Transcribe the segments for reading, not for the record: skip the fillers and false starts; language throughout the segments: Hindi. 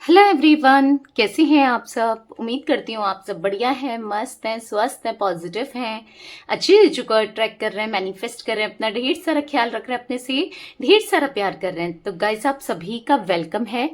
हेलो एवरीवन, कैसे हैं आप सब। उम्मीद करती हूँ आप सब बढ़िया हैं, मस्त हैं, स्वस्थ हैं, पॉजिटिव हैं, अच्छी चीज़ों को अट्रैक्ट कर रहे हैं, मैनिफेस्ट कर रहे हैं, अपना ढेर सारा ख्याल रख रहे हैं, अपने से ढेर सारा प्यार कर रहे हैं। तो गाइस, आप सभी का वेलकम है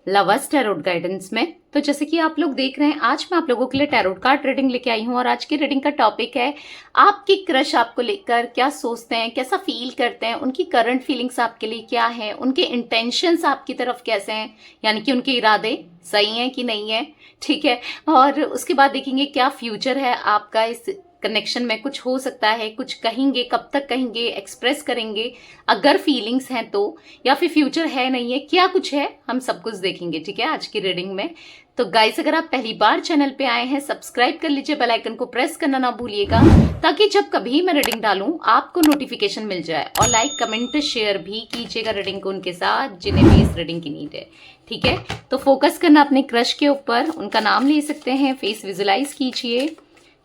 लवर्स टैरोट गाइडेंस में। तो जैसे कि आप लोग देख रहे हैं, आज मैं आप लोगों के लिए टैरोट कार्ड रीडिंग लेके आई हूँ और आज की रीडिंग का टॉपिक है आपकी क्रश आपको लेकर क्या सोचते हैं, कैसा फील करते हैं, उनकी करंट फीलिंग्स आपके लिए क्या है, उनके इंटेंशंस आपकी तरफ कैसे हैं, यानी कि उनके इरादे सही हैं कि नहीं है। ठीक है। और उसके बाद देखेंगे क्या फ्यूचर है आपका इस कनेक्शन में। कुछ हो सकता है, कुछ कहेंगे, कब तक कहेंगे, एक्सप्रेस करेंगे अगर फीलिंग्स हैं तो, या फिर फ्यूचर है नहीं है, क्या कुछ है, हम सब कुछ देखेंगे। ठीक है, आज की रीडिंग में। तो गाइस, अगर आप पहली बार चैनल पे आए हैं, सब्सक्राइब कर लीजिए, बेल आइकन को प्रेस करना ना भूलिएगा, ताकि जब कभी मैं रीडिंग डालूं आपको नोटिफिकेशन मिल जाए। और लाइक कमेंट शेयर भी कीजिएगा रीडिंग को उनके साथ जिन्हें भी इस रीडिंग की नीड है। ठीक है, तो फोकस करना अपने क्रश के ऊपर, उनका नाम ले सकते हैं, फेस विजुलाइज कीजिए।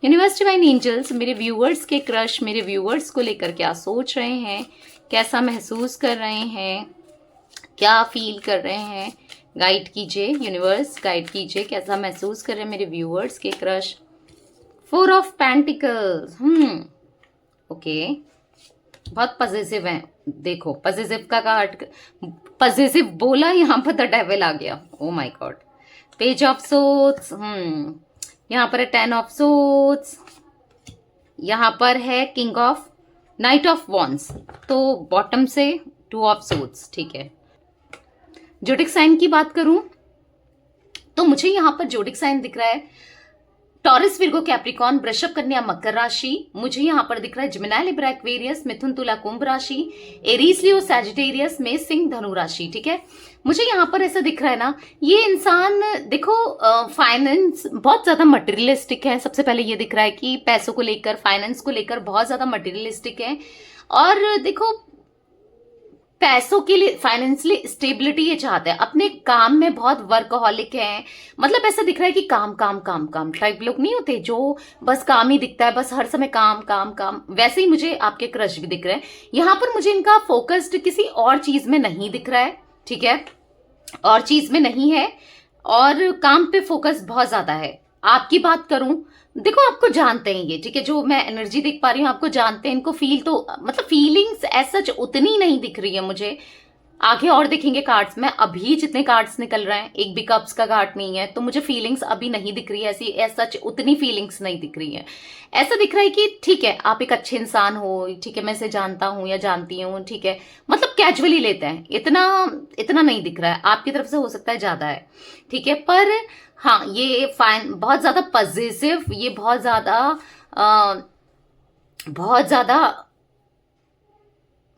यूनिवर्स डिवाइन एंजल्स, मेरे व्यूअर्स के क्रश मेरे व्यूअर्स को लेकर क्या सोच रहे हैं, कैसा महसूस कर रहे हैं, क्या फील कर रहे हैं, गाइड कीजिए। यूनिवर्स गाइड कीजिए, कैसा महसूस कर रहे हैं मेरे व्यूअर्स के क्रश। 4 of pentacles. ओके, बहुत पजेसिव हैं। देखो, पजेसिव का कार्ड, पजेसिव बोला, यहाँ पर द डेविल आ गया। Oh my God. Page of swords, यहाँ पर है 10 ऑफ सोर्ड्स, यहाँ पर है king of night of wands. तो बॉटम से 2 ऑफ सोर्ड्स। ठीक है। जोडिक साइन की बात करूं तो मुझे यहाँ पर जोडिक साइन दिख रहा है टॉरस, विर्गो, कैप्रिकॉर्न, वृषभ, कन्या, मकर राशि। मुझे यहाँ पर दिख रहा है जेमिनी, लिब्रा, एक्वेरियस, मिथुन, तुला, कुंभ राशि, एरीज, लियो, सैजिटेरियस, मेष, सिंह, धनु राशि। ठीक है। मुझे यहाँ पर ऐसा दिख रहा है ना, ये इंसान देखो फाइनेंस बहुत ज्यादा मटेरियलिस्टिक है। सबसे पहले ये दिख रहा है कि पैसों को लेकर, फाइनेंस को लेकर बहुत ज्यादा मटेरियलिस्टिक है। और देखो, पैसों के लिए, फाइनेंशियली स्टेबिलिटी ये चाहते हैं, अपने काम में बहुत वर्कहोलिक हैं। मतलब ऐसा दिख रहा है कि काम काम काम काम टाइप लोग नहीं होते जो बस काम ही दिखता है, बस हर समय काम काम काम। वैसे ही मुझे आपके क्रश भी दिख रहे हैं। यहाँ पर मुझे इनका फोकस्ड किसी और चीज में नहीं दिख रहा है। ठीक है, और चीज में नहीं है, और काम पे फोकस बहुत ज्यादा है। आपकी बात करूं, देखो आपको जानते हैं ये। ठीक है, जो मैं एनर्जी देख पा रही हूँ, आपको जानते हैं, इनको फील तो मतलब फीलिंग्स एज सच उतनी नहीं दिख रही है मुझे। आगे और देखेंगे कार्ड्स में, अभी जितने कार्ड्स निकल रहे हैं, एक भी कप्स का कार्ड नहीं है, तो मुझे फीलिंग्स अभी नहीं दिख रही है ऐसी, एज सच उतनी फीलिंग्स नहीं दिख रही है। ऐसा दिख रहा है कि ठीक है, आप एक अच्छे इंसान हो, ठीक है, मैं इसे जानता हूं या जानती हूँ, ठीक है, मतलब कैजुअली लेते हैं। इतना इतना नहीं दिख रहा है आपकी तरफ से, हो सकता है ज्यादा है। ठीक है, पर हाँ, ये फाइन, बहुत ज्यादा पजेसिव, ये बहुत ज्यादा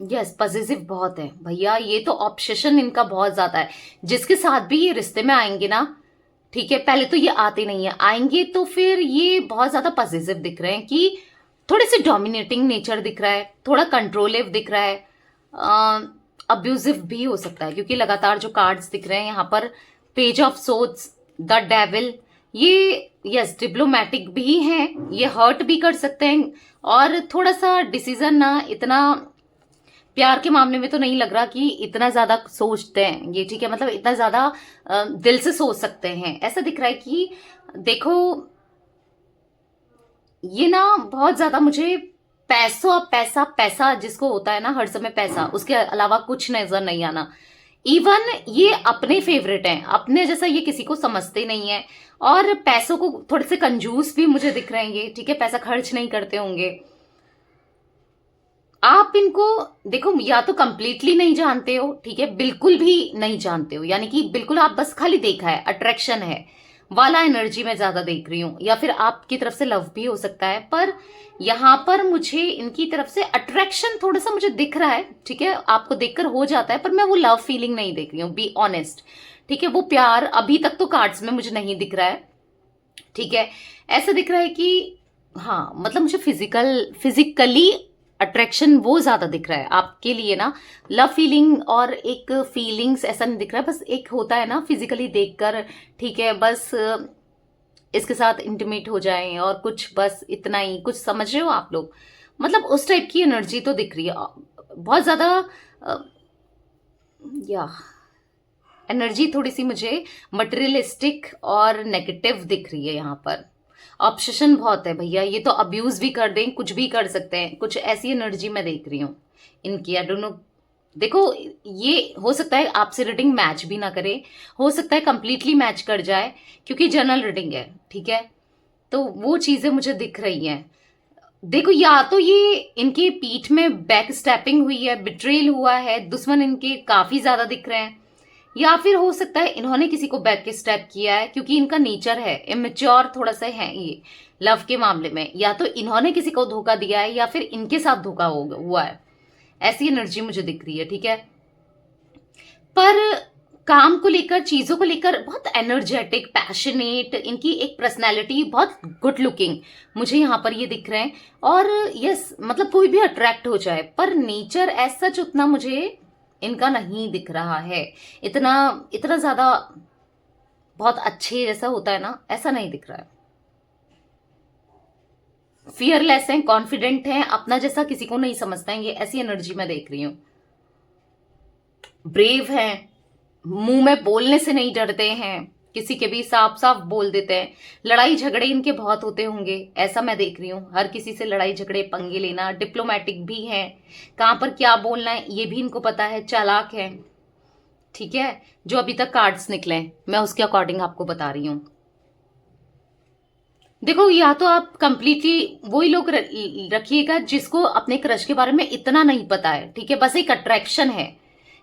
यस, पजेसिव बहुत है भैया। ये तो ऑब्सेशन इनका बहुत ज्यादा है। जिसके साथ भी ये रिश्ते में आएंगे ना, ठीक है, पहले तो ये आते नहीं है, आएंगे तो फिर ये बहुत ज्यादा पजेसिव दिख रहे हैं, कि थोड़े से डोमिनेटिंग नेचर दिख रहा है, थोड़ा कंट्रोलिव दिख रहा है, अब्यूजिव भी हो सकता है, क्योंकि लगातार जो कार्ड्स दिख रहे हैं यहाँ पर, page of swords, the devil, ये यस डिप्लोमेटिक भी हैं, ये हर्ट भी कर सकते हैं। और थोड़ा सा डिसीजन ना, इतना प्यार के मामले में तो नहीं लग रहा कि इतना ज्यादा सोचते हैं ये। ठीक है, मतलब इतना ज्यादा दिल से सोच सकते हैं, ऐसा दिख रहा है कि देखो, ये ना बहुत ज्यादा मुझे पैसा पैसा पैसा जिसको होता है ना हर समय, पैसा, उसके अलावा कुछ नजर नहीं आना। इवन ये अपने फेवरेट हैं, अपने जैसा ये किसी को समझते नहीं है। और पैसों को थोड़े से कंजूस भी मुझे दिख रहे हैं ये। ठीक है, पैसा खर्च नहीं करते होंगे। आप इनको देखो, या तो कंप्लीटली नहीं जानते हो, ठीक है, बिल्कुल भी नहीं जानते हो, यानी कि बिल्कुल आप बस खाली देखा है, अट्रैक्शन है वाला एनर्जी में ज्यादा देख रही हूं, या फिर आपकी तरफ से लव भी हो सकता है। पर यहां पर मुझे इनकी तरफ से अट्रैक्शन थोड़ा सा मुझे दिख रहा है। ठीक है, आपको देखकर हो जाता है, पर मैं वो लव फीलिंग नहीं देख रही हूँ, बी ऑनेस्ट। ठीक है, वो प्यार अभी तक तो कार्ड्स में मुझे नहीं दिख रहा है। ठीक है, ऐसा दिख रहा है कि हाँ, मतलब मुझे फिजिकली अट्रैक्शन वो ज्यादा दिख रहा है आपके लिए ना। लव फीलिंग और एक फीलिंग्स ऐसा नहीं दिख रहा है, बस एक होता है ना फिजिकली देखकर, ठीक है, बस इसके साथ इंटीमेट हो जाएं और कुछ, बस इतना ही कुछ, समझ रहे हो आप लोग, मतलब उस टाइप की एनर्जी तो दिख रही है बहुत ज्यादा। या एनर्जी थोड़ी सी मुझे मटेरियलिस्टिक और नेगेटिव दिख रही है यहाँ पर। ऑब्सेशन बहुत है भैया, ये तो अब्यूज भी कर दें, कुछ भी कर सकते हैं, कुछ ऐसी एनर्जी मैं देख रही हूँ इनकी। आई डोंट नो, देखो ये हो सकता है आपसे रीडिंग मैच भी ना करे, हो सकता है कंप्लीटली मैच कर जाए, क्योंकि जनरल रीडिंग है, ठीक है। तो वो चीजें मुझे दिख रही हैं। देखो, या तो ये इनके पीठ में बैक स्टेपिंग हुई है, बिट्रेल हुआ है, दुश्मन इनके काफी ज्यादा दिख रहे हैं, या फिर हो सकता है इन्होंने किसी को बैक स्टेप किया है, क्योंकि इनका नेचर है इमेच्योर थोड़ा सा है ये लव के मामले में। या तो इन्होंने किसी को धोखा दिया है या फिर इनके साथ धोखा हुआ है, ऐसी एनर्जी मुझे दिख रही है, ठीक है। पर काम को लेकर, चीजों को लेकर बहुत एनर्जेटिक, पैशनेट, इनकी एक पर्सनैलिटी बहुत गुड लुकिंग मुझे यहाँ पर ये दिख रहे हैं। और यस, मतलब कोई भी अट्रैक्ट हो जाए, पर नेचर एज सच उतना मुझे इनका नहीं दिख रहा है। इतना इतना ज्यादा बहुत अच्छे जैसा होता है ना, ऐसा नहीं दिख रहा है। फियरलेस हैं, कॉन्फिडेंट हैं, अपना जैसा किसी को नहीं समझते हैं, ये ऐसी एनर्जी मैं देख रही हूं। ब्रेव हैं, मुंह में बोलने से नहीं डरते हैं, किसी के भी साफ साफ बोल देते हैं। लड़ाई झगड़े इनके बहुत होते होंगे, ऐसा मैं देख रही हूँ। हर किसी से लड़ाई झगड़े, पंगे लेना, डिप्लोमेटिक भी हैं, कहां पर क्या बोलना है ये भी इनको पता है, चालाक है, ठीक है। जो अभी तक कार्ड्स निकले मैं उसके अकॉर्डिंग आपको बता रही हूँ। देखो, या तो आप कंप्लीटली वही लोग रखिएगा जिसको अपने क्रश के बारे में इतना नहीं पता है, ठीक है, बस एक अट्रैक्शन है,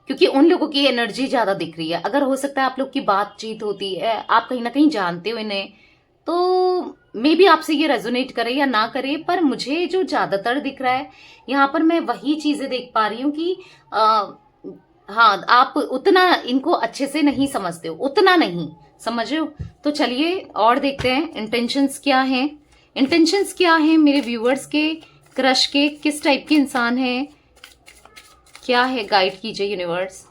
क्योंकि उन लोगों की एनर्जी ज्यादा दिख रही है। अगर हो सकता है आप लोग की बातचीत होती है, आप कहीं ना कहीं जानते हो इन्हें, तो मे बी आपसे ये रेजोनेट करे या ना करे, पर मुझे जो ज्यादातर दिख रहा है यहाँ पर, मैं वही चीजें देख पा रही हूँ कि हाँ, आप उतना इनको अच्छे से नहीं समझते हो, उतना नहीं समझ रहे हो। तो चलिए और देखते हैं इंटेंशंस क्या हैं। इंटेंशंस क्या हैं मेरे व्यूअर्स के, क्रश के, किस टाइप के इंसान हैं, क्या है, गाइड कीजिए यूनिवर्स।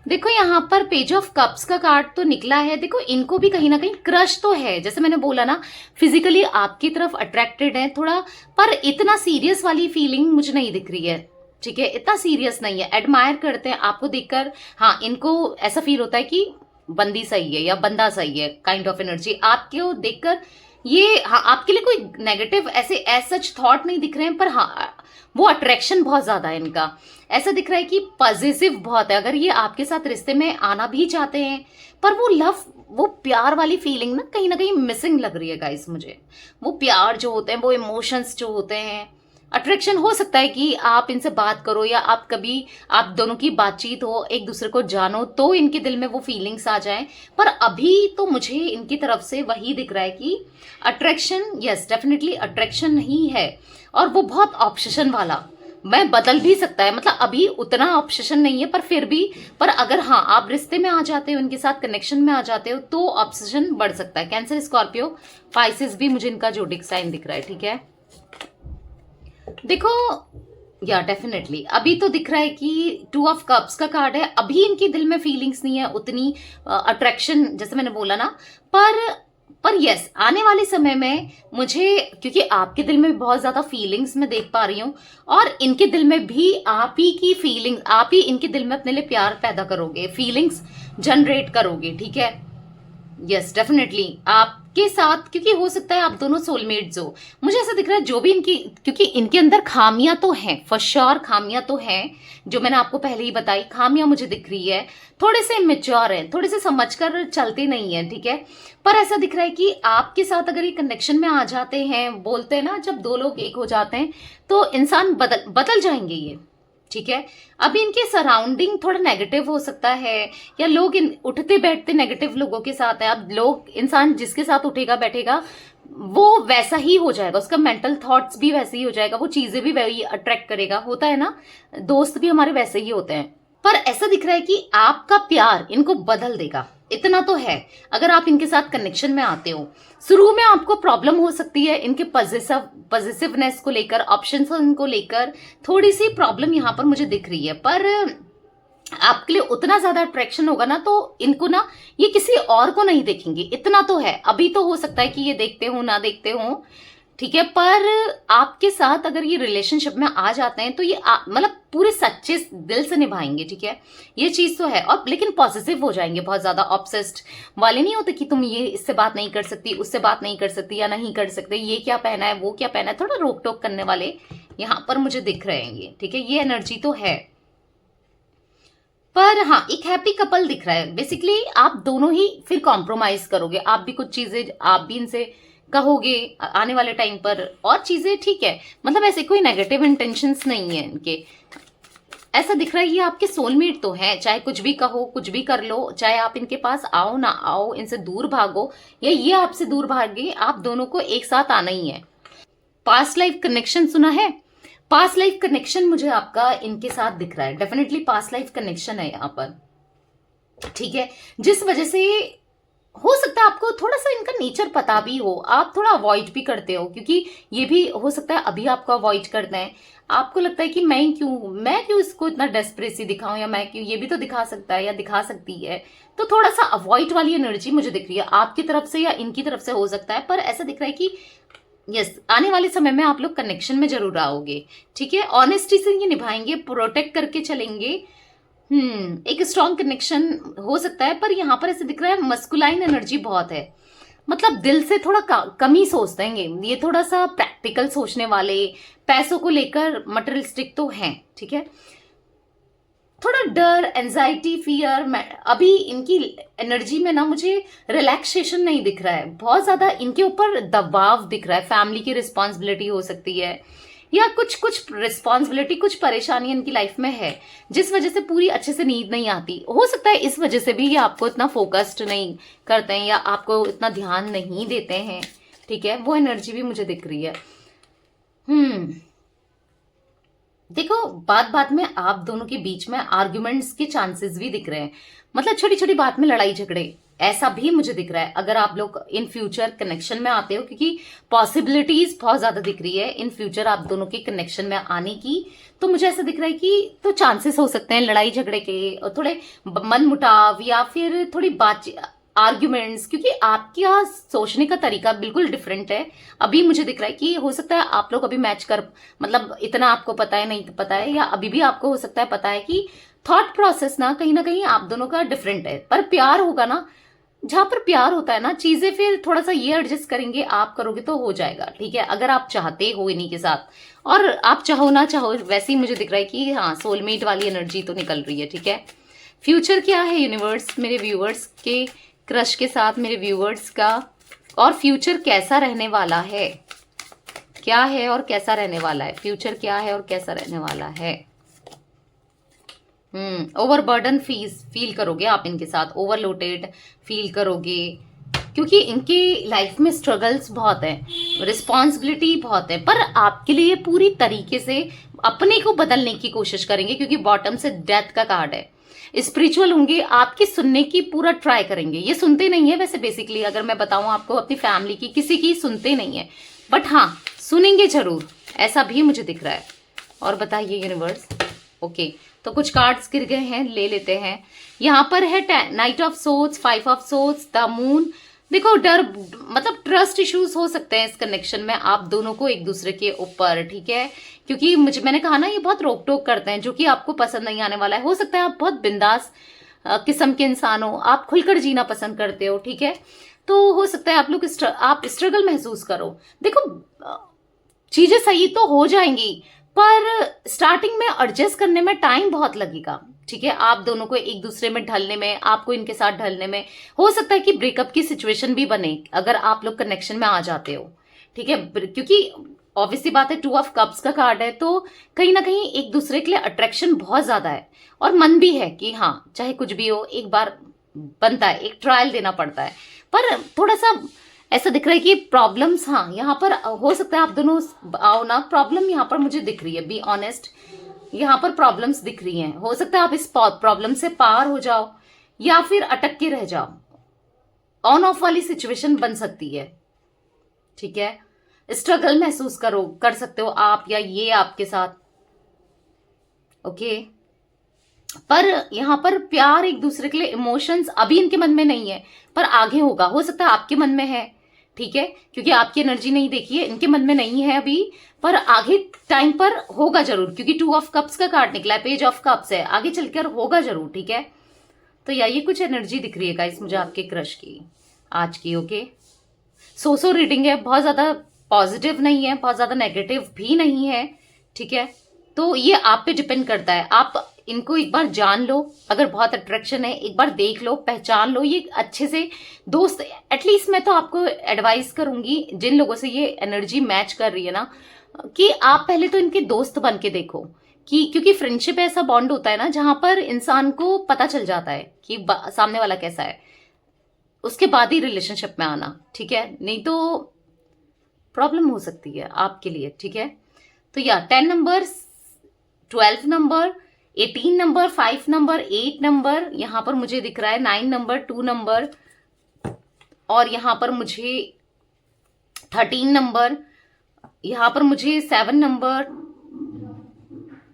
देखो, यहाँ पर पेज ऑफ कप्स का कार्ड तो निकला है। देखो, इनको भी कहीं ना कहीं क्रश तो है, जैसे मैंने बोला ना, फिजिकली आपकी तरफ अट्रैक्टेड है थोड़ा, पर इतना सीरियस वाली फीलिंग मुझे नहीं दिख रही है, ठीक है, इतना सीरियस नहीं है। एडमायर करते हैं आपको देखकर, हाँ, इनको ऐसा फील होता है कि बंदी सही है या बंदा सही है, काइंड ऑफ एनर्जी आपको देखकर। ये हाँ, आपके लिए कोई नेगेटिव ऐसे एज सच थॉट नहीं दिख रहे हैं, पर हाँ, वो अट्रैक्शन बहुत ज्यादा है इनका। ऐसा दिख रहा है कि पॉजिटिव बहुत है। अगर ये आपके साथ रिश्ते में आना भी चाहते हैं, पर वो लव, वो प्यार वाली फीलिंग ना कहीं मिसिंग लग रही है गाइस मुझे। वो प्यार जो होते हैं, वो इमोशंस जो होते हैं, अट्रैक्शन हो सकता है कि आप इनसे बात करो या आप कभी, आप दोनों की बातचीत हो, एक दूसरे को जानो, तो इनके दिल में वो फीलिंग्स आ जाएं। पर अभी तो मुझे इनकी तरफ से वही दिख रहा है कि अट्रैक्शन, यस डेफिनेटली अट्रैक्शन ही है, और वो बहुत ऑब्सेशन वाला। मैं बदल भी सकता है, मतलब अभी उतना ऑब्सेशन नहीं है, पर फिर भी, पर अगर हाँ आप रिश्ते में आ जाते हो, इनके साथ कनेक्शन में आ जाते हो, तो ऑब्सेशन बढ़ सकता है। कैंसर, स्कॉर्पियो, पाइसेस भी मुझे इनका जोडिक साइन दिख रहा है, ठीक है। देखो, या डेफिनेटली अभी तो दिख रहा है कि 2 ऑफ कप्स का कार्ड है। अभी इनके दिल में फीलिंग्स नहीं है उतनी, अट्रैक्शन जैसे मैंने बोला ना, पर यस, आने वाले समय में मुझे, क्योंकि आपके दिल में बहुत ज्यादा फीलिंग्स मैं देख पा रही हूँ, और इनके दिल में भी आप ही की फीलिंग, आप ही इनके दिल में अपने लिए प्यार पैदा करोगे, फीलिंग्स जनरेट करोगे, ठीक है। यस डेफिनेटली आपके साथ, क्योंकि हो सकता है आप दोनों सोलमेट्स हो। मुझे ऐसा दिख रहा है जो भी इनकी, क्योंकि इनके अंदर खामियां तो हैं, फॉर श्योर खामियां तो हैं, जो मैंने आपको पहले ही बताई, खामियां मुझे दिख रही है। थोड़े से इमेच्योर हैं, थोड़े से समझकर चलते नहीं है, ठीक है। पर ऐसा दिख रहा है कि आपके साथ अगर ये कनेक्शन में आ जाते हैं, बोलते हैं ना, जब 2 लोग एक हो जाते हैं तो इंसान बदल जाएंगे ये, ठीक है। अब इनके सराउंडिंग थोड़ा नेगेटिव हो सकता है, या लोग उठते बैठते नेगेटिव लोगों के साथ है। अब लोग, इंसान जिसके साथ उठेगा बैठेगा वो वैसा ही हो जाएगा, उसका मेंटल थॉट्स भी वैसे ही हो जाएगा, वो चीजें भी वही अट्रैक्ट करेगा। होता है ना, दोस्त भी हमारे वैसे ही होते हैं। पर ऐसा दिख रहा है कि आपका प्यार इनको बदल देगा, इतना तो है। अगर आप इनके साथ कनेक्शन में आते हो, शुरू में आपको प्रॉब्लम हो सकती है इनके पॉजिटिवनेस को लेकर, ऑप्शन को लेकर थोड़ी सी प्रॉब्लम यहाँ पर मुझे दिख रही है, पर आपके लिए उतना ज्यादा अट्रैक्शन होगा ना, तो इनको ना, ये किसी और को नहीं देखेंगे, इतना तो है। अभी तो हो सकता है कि ये देखते हो ना देखते हो, ठीक है। पर आपके साथ अगर ये रिलेशनशिप में आ जाते हैं तो ये मतलब पूरे सच्चे दिल से निभाएंगे, ठीक है, ये चीज तो है। और लेकिन पॉसेसिव हो जाएंगे, बहुत ज्यादा ऑब्सेस्ड वाले नहीं होते कि तुम ये इससे बात नहीं कर सकती, उससे बात नहीं कर सकती, या नहीं कर सकते, ये क्या पहना है, वो क्या पहना है, थोड़ा रोक टोक करने वाले यहाँ पर मुझे दिख रहे हैं ये, ठीक है, ये एनर्जी तो है। पर हाँ, एक हैप्पी कपल दिख रहा है। बेसिकली आप दोनों ही फिर कॉम्प्रोमाइज करोगे, आप भी कुछ चीजें आप भी इनसे कहोगे आने वाले टाइम पर, और चीजें ठीक है, मतलब ऐसे कोई नेगेटिव इंटेंशंस नहीं है इनके। ऐसा दिख रहा है ये आपके सोलमेट तो है, चाहे कुछ भी कहो, कुछ भी कर लो, चाहे आप इनके पास आओ ना आओ, इनसे दूर भागो या ये आपसे दूर भागे, आप दोनों को एक साथ आना ही है। पास्ट लाइफ कनेक्शन सुना है? पास्ट लाइफ कनेक्शन मुझे आपका इनके साथ दिख रहा है, डेफिनेटली पास्ट लाइफ कनेक्शन है यहाँ पर, ठीक है, जिस वजह से हो सकता है आपको थोड़ा सा इनका नेचर पता भी हो, आप थोड़ा अवॉइड भी करते हो, क्योंकि ये भी हो सकता है अभी आपको अवॉइड करते हैं, आपको लगता है कि मैं क्यों इसको इतना डेस्परेसी दिखाऊं, या मैं क्यों, ये भी तो दिखा सकता है या दिखा सकती है। तो थोड़ा सा अवॉइड वाली एनर्जी मुझे दिख रही है आपकी तरफ से या इनकी तरफ से, हो सकता है। पर ऐसा दिख रहा है कि यस, आने वाले समय में आप लोग कनेक्शन में जरूर आओगे, ठीक है, ऑनेस्टी से ये निभाएंगे, प्रोटेक्ट करके चलेंगे। एक स्ट्रॉन्ग कनेक्शन हो सकता है। पर यहाँ पर ऐसे दिख रहा है मस्कुलाइन एनर्जी बहुत है, मतलब दिल से थोड़ा कम ही सोचते हैं ये, थोड़ा सा प्रैक्टिकल सोचने वाले, पैसों को लेकर मटेरियलिस्टिक तो हैं, ठीक है। थोड़ा डर, एंजाइटी, फियर, अभी इनकी एनर्जी में ना मुझे रिलैक्सेशन नहीं दिख रहा है, बहुत ज्यादा इनके ऊपर दबाव दिख रहा है, फैमिली की रिस्पॉन्सिबिलिटी हो सकती है, या कुछ कुछ रिस्पॉन्सिबिलिटी, कुछ परेशानी इनकी लाइफ में है, जिस वजह से पूरी अच्छे से नींद नहीं आती। हो सकता है इस वजह से भी ये आपको इतना फोकस्ड नहीं करते हैं या आपको इतना ध्यान नहीं देते हैं, ठीक है, वो एनर्जी भी मुझे दिख रही है। देखो, बात बात में आप दोनों के बीच में आर्ग्यूमेंट्स के चांसेस भी दिख रहे हैं, मतलब छोटी छोटी बात में लड़ाई झगड़े, ऐसा भी मुझे दिख रहा है अगर आप लोग इन फ्यूचर कनेक्शन में आते हो, क्योंकि पॉसिबिलिटीज बहुत ज्यादा दिख रही है इन फ्यूचर आप दोनों के कनेक्शन में आने की। तो मुझे ऐसा दिख रहा है कि तो चांसेस हो सकते हैं लड़ाई झगड़े के, और थोड़े मन मुटाव, या फिर थोड़ी बातचीत, आर्ग्यूमेंट्स, क्योंकि आपका सोचने का तरीका बिल्कुल डिफरेंट है। अभी मुझे दिख रहा है कि हो सकता है आप लोग अभी मैच कर, मतलब इतना आपको पता है नहीं पता है, या अभी भी आपको हो सकता है पता है कि थॉट प्रोसेस ना कहीं आप दोनों का डिफरेंट है। पर प्यार होगा ना, जहां पर प्यार होता है ना, चीजें फिर थोड़ा सा ये एडजस्ट करेंगे, आप करोगे तो हो जाएगा, ठीक है, अगर आप चाहते हो इन्हीं के साथ। और आप चाहो ना चाहो, वैसे ही मुझे दिख रहा है कि हाँ, सोलमेट वाली एनर्जी तो निकल रही है, ठीक है। फ्यूचर क्या है यूनिवर्स मेरे व्यूअर्स के क्रश के साथ, मेरे व्यूअर्स का, और फ्यूचर कैसा रहने वाला है, क्या है और कैसा रहने वाला है, फ्यूचर क्या है और कैसा रहने वाला है। ओवरबर्डन फील करोगे आप इनके साथ, ओवरलोडेड फील करोगे, क्योंकि इनकी लाइफ में स्ट्रगल्स बहुत हैं, रिस्पॉन्सिबिलिटी बहुत है, पर आपके लिए पूरी तरीके से अपने को बदलने की कोशिश करेंगे, क्योंकि बॉटम से डेथ का कार्ड है। स्पिरिचुअल होंगे, आपकी सुनने की पूरा ट्राई करेंगे। ये सुनते नहीं है वैसे, बेसिकली अगर मैं बताऊं आपको, अपनी फैमिली की किसी की सुनते नहीं है, बट हाँ सुनेंगे जरूर, ऐसा भी मुझे दिख रहा है। और बताइए यूनिवर्स। ओके, तो कुछ कार्ड्स गिर गए हैं, ले लेते हैं। यहाँ पर है night of swords, 5 of swords, the moon. देखो, डर, मतलब ट्रस्ट इश्यूज हो सकते हैं इस कनेक्शन में आप दोनों को एक दूसरे के ऊपर, ठीक है, क्योंकि मैंने कहा ना, ये बहुत रोक टोक करते हैं, जो कि आपको पसंद नहीं आने वाला है। हो सकता है आप बहुत बिंदास किस्म के इंसान हो, आप खुलकर जीना पसंद करते हो, ठीक है, तो हो सकता है आप लोग आप स्ट्रगल महसूस करो। देखो, चीजें सही तो हो जाएंगी, पर स्टार्टिंग में एडजस्ट करने में टाइम बहुत लगेगा, ठीक है, आप दोनों को एक दूसरे में ढलने में, आपको इनके साथ ढलने में। हो सकता है कि ब्रेकअप की सिचुएशन भी बने अगर आप लोग कनेक्शन में आ जाते हो, ठीक है, क्योंकि ऑब्वियसली बात है, 2 ऑफ कप्स का कार्ड है, तो कहीं ना कहीं एक दूसरे के लिए अट्रैक्शन बहुत ज्यादा है, और मन भी है कि हाँ, चाहे कुछ भी हो, एक बार बनता है, एक ट्रायल देना पड़ता है। पर थोड़ा सा ऐसा दिख रहा है कि प्रॉब्लम्स, हाँ, यहाँ पर हो सकता है आप दोनों आओ ना, प्रॉब्लम यहाँ पर मुझे दिख रही है, बी ऑनेस्ट, यहाँ पर प्रॉब्लम्स दिख रही हैं। हो सकता है आप इस प्रॉब्लम से पार हो जाओ, या फिर अटक के रह जाओ, ऑन ऑफ वाली सिचुएशन बन सकती है, ठीक है, स्ट्रगल महसूस कर सकते हो आप या ये आपके साथ, ओके। पर यहाँ पर प्यार, एक दूसरे के लिए इमोशंस अभी इनके मन में नहीं है, पर आगे होगा, हो सकता है आपके मन में है, ठीक है, क्योंकि आपकी एनर्जी नहीं देखी है, इनके मन में नहीं है अभी, पर आगे टाइम पर होगा जरूर, क्योंकि 2 ऑफ कप्स का कार्ड निकला है, पेज ऑफ कप्स है, आगे चलकर होगा जरूर। ठीक है, तो ये कुछ एनर्जी दिख रही है गाइस मुझे आपके क्रश की आज की। ओके, सो रीडिंग है, बहुत ज्यादा पॉजिटिव नहीं है, बहुत ज्यादा नेगेटिव भी नहीं है। ठीक है, तो ये आप पे डिपेंड करता है, आप इनको एक बार जान लो, अगर बहुत अट्रैक्शन है एक बार देख लो, पहचान लो, ये अच्छे से दोस्त। एटलीस्ट मैं तो आपको एडवाइस करूंगी जिन लोगों से ये एनर्जी मैच कर रही है ना, कि आप पहले तो इनके दोस्त बन के देखो, कि क्योंकि फ्रेंडशिप ऐसा बॉन्ड होता है ना जहां पर इंसान को पता चल जाता है कि सामने वाला कैसा है, उसके बाद ही रिलेशनशिप में आना। ठीक है, नहीं तो प्रॉब्लम हो सकती है आपके लिए। ठीक है, तो या 10 number, 12 number, 18 number, 5 number, 8 number, यहां पर मुझे दिख रहा है 9 नंबर, 2 नंबर, और यहां पर मुझे 13 नंबर, यहां पर मुझे 7 नंबर,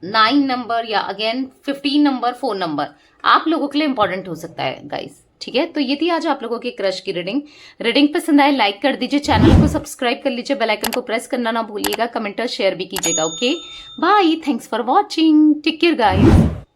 9 नंबर, या अगेन 15 नंबर, 4 नंबर आप लोगों के लिए इंपॉर्टेंट हो सकता है गाइस। ठीक है, तो ये थी आज आप लोगों की क्रश की रीडिंग पसंद आए लाइक कर दीजिए, चैनल को सब्सक्राइब कर लीजिए, बेल आइकन को प्रेस करना ना भूलिएगा, कमेंट और शेयर भी कीजिएगा। Okay bye, thanks for watching, take care guys.